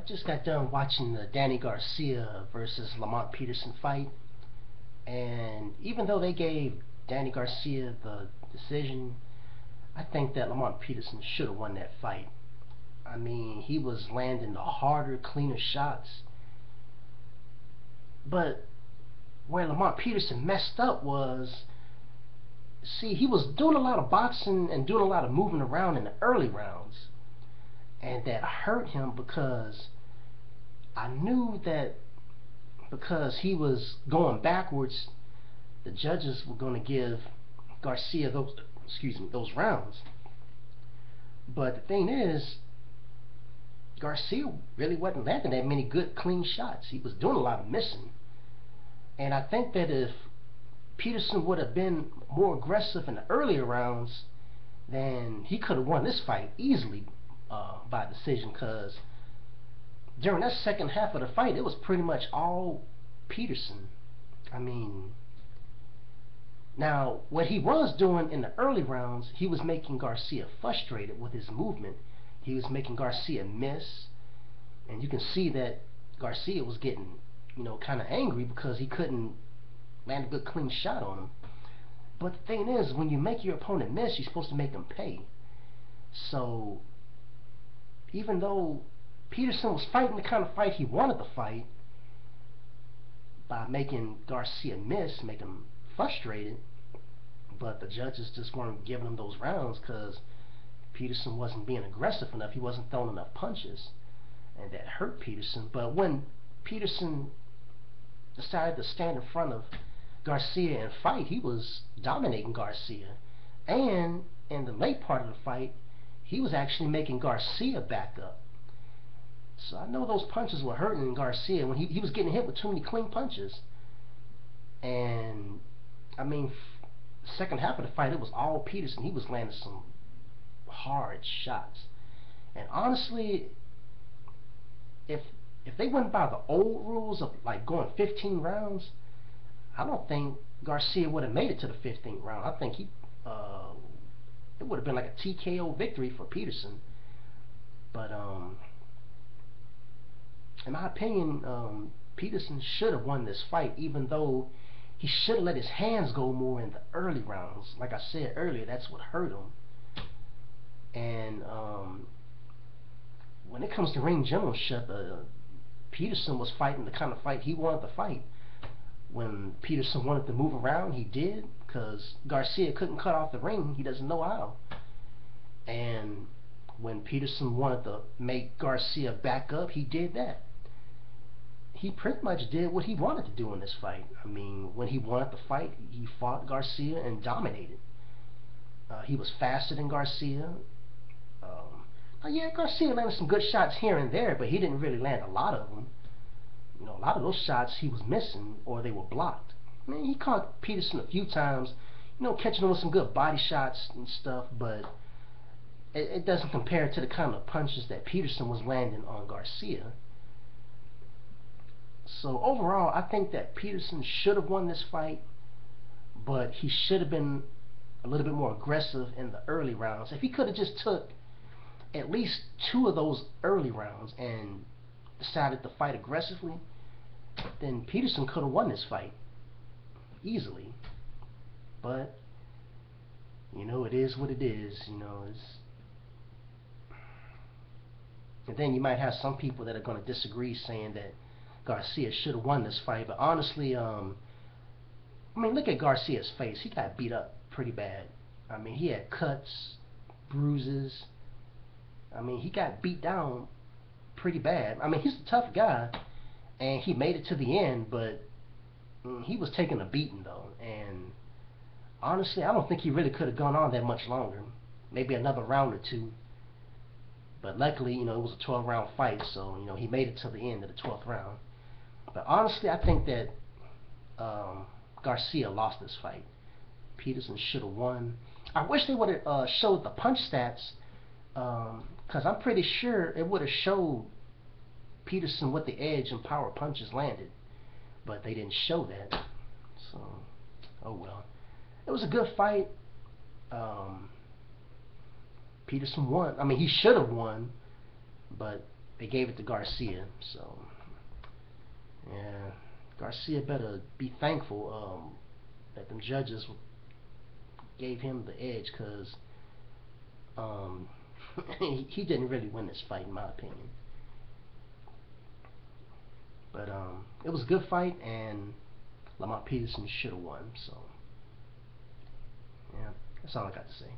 just got done watching the Danny Garcia versus Lamont Peterson fight, and even though they gave Danny Garcia the decision, I think that Lamont Peterson should have won that fight. I mean, he was landing the harder, cleaner shots, but where Lamont Peterson messed up was, see, he was doing a lot of boxing and doing a lot of moving around in the early rounds, and that hurt him because I knew that because he was going backwards, the judges were going to give Garcia those rounds. But the thing is, Garcia really wasn't landing that many good clean shots. He was doing a lot of missing. And I think that if Peterson would have been more aggressive in the earlier rounds, then he could have won this fight easily by decision, because during that second half of the fight, it was pretty much all Peterson. I mean, now what he was doing in the early rounds, he was making Garcia frustrated with his movement. He was making Garcia miss, and you can see that Garcia was getting, kind of angry because he couldn't land a good clean shot on him. But the thing is, when you make your opponent miss, you're supposed to make them pay. So even though Peterson was fighting the kind of fight he wanted to fight, by making Garcia miss, make him frustrated, but the judges just weren't giving him those rounds because Peterson wasn't being aggressive enough. He wasn't throwing enough punches, and that hurt Peterson. But when Peterson decided to stand in front of Garcia and fight, he was dominating Garcia, and in the late part of the fight, he was actually making Garcia back up. So I know those punches were hurting Garcia when he was getting hit with too many clean punches. And I mean, second half of the fight, it was all Peterson. He was landing some hard shots. And honestly, if they went by the old rules of like going 15 rounds, I don't think Garcia would have made it to the 15th round. I think it would have been like a TKO victory for Peterson. But in my opinion, Peterson should have won this fight, even though he should have let his hands go more in the early rounds. Like I said earlier, that's what hurt him. And when it comes to ring generalship, Peterson was fighting the kind of fight he wanted to fight. When Peterson wanted to move around, he did, because Garcia couldn't cut off the ring. He doesn't know how. And when Peterson wanted to make Garcia back up, he did that. He pretty much did what he wanted to do in this fight. I mean, when he wanted to fight, he fought Garcia and dominated. He was faster than Garcia. Yeah, Garcia landed some good shots here and there, but he didn't really land a lot of them. A lot of those shots he was missing, or they were blocked. I mean, he caught Peterson a few times, catching him with some good body shots and stuff, but it doesn't compare to the kind of punches that Peterson was landing on Garcia. So overall, I think that Peterson should have won this fight, but he should have been a little bit more aggressive in the early rounds. If he could have just took at least 2 of those early rounds and decided to fight aggressively, then Peterson could have won this fight easily. But it is what it is. And then you might have some people that are going to disagree, saying that Garcia should have won this fight. But honestly, I mean, look at Garcia's face. He got beat up pretty bad. I mean, he had cuts, bruises. I mean, he got beat down pretty bad. I mean, he's a tough guy, and he made it to the end, but he was taking a beating, though. And honestly, I don't think he really could have gone on that much longer. Maybe another round or 2. But luckily, it was a 12-round fight, so, he made it to the end of the 12th round. But honestly, I think that Garcia lost this fight. Peterson should have won. I wish they would have showed the punch stats, because I'm pretty sure it would have showed Peterson what the edge and power punches landed. But they didn't show that. So, oh well. It was a good fight. Peterson won. I mean, he should have won, but they gave it to Garcia. So yeah, Garcia better be thankful that them judges gave him the edge, cause um, he didn't really win this fight in my opinion. But it was a good fight, and Lamont Peterson should have won. So yeah, that's all I got to say.